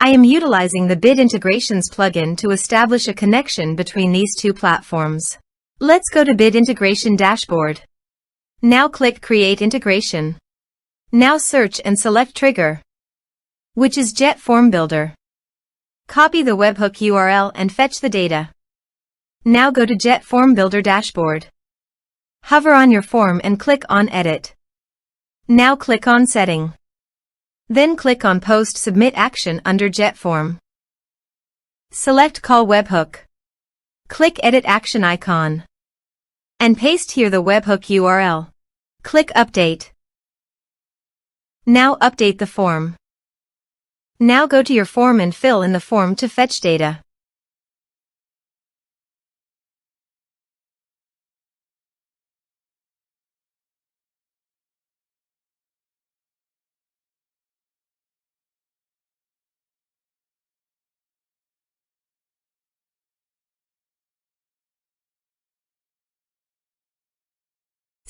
I am utilizing the Bid Integrations plugin to establish a connection between these two platforms. Let's go to Bid Integration Dashboard. Now click Create Integration. Now search and select Trigger, which is JetFormBuilder. Copy the webhook URL and fetch the data. Now go to JetFormBuilder Dashboard. Hover on your form and click on Edit. Now click on Setting. Then click on Post Submit Action under JetForm. Select Call Webhook. Click Edit Action icon. And paste here the webhook URL. Click Update. Now update the form. Now go to your form and fill in the form to fetch data.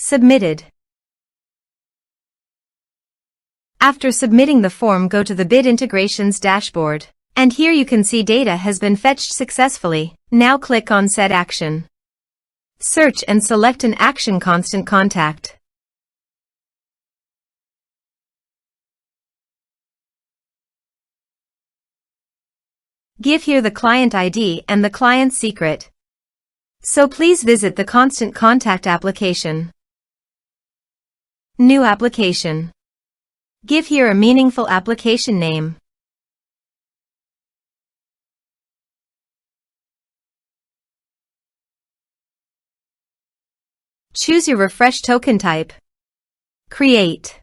Submitted. After submitting the form, go to the Bid Integrations dashboard. And here you can see data has been fetched successfully. Now click on Set Action. Search and select an action Constant Contact. Give here the client ID and the client secret. So please visit the Constant Contact application. New application. Give here a meaningful application name. Choose your refresh token type. Create.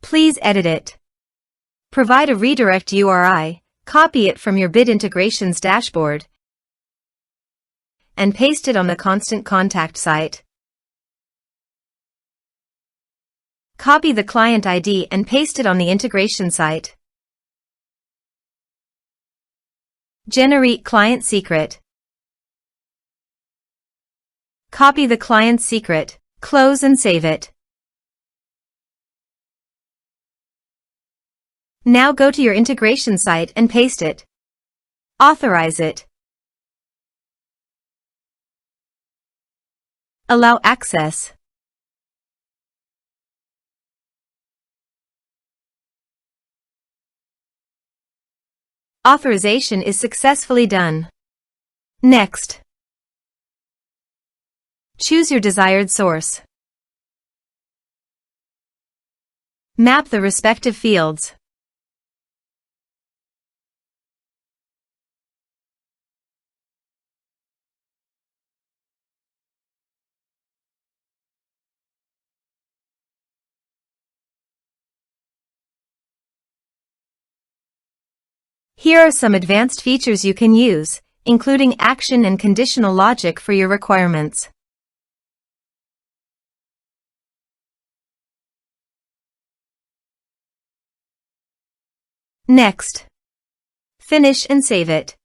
Please edit it. Provide a redirect URI, copy it from your Bid Integrations dashboard, and paste it on the Constant Contact site. Copy the client ID and paste it on the integration site. Generate client secret. Copy the client secret, close and save it. Now go to your integration site and paste it. Authorize it. Allow access. Authorization is successfully done. Next. Choose your desired source. Map the respective fields. Here are some advanced features you can use, including action and conditional logic for your requirements. Next. Finish and save it.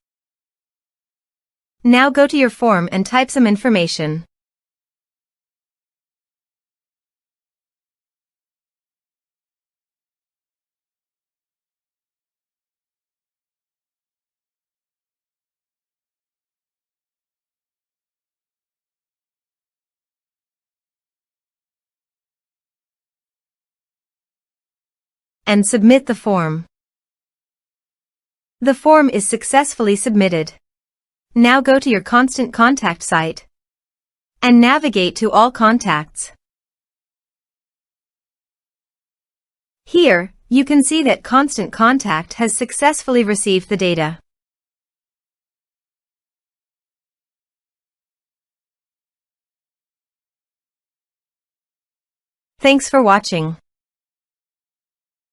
Now go to your form and type some information. And submit the form. The form is successfully submitted. Now go to your Constant Contact site and navigate to All Contacts. Here, you can see that Constant Contact has successfully received the data. Thanks for watching.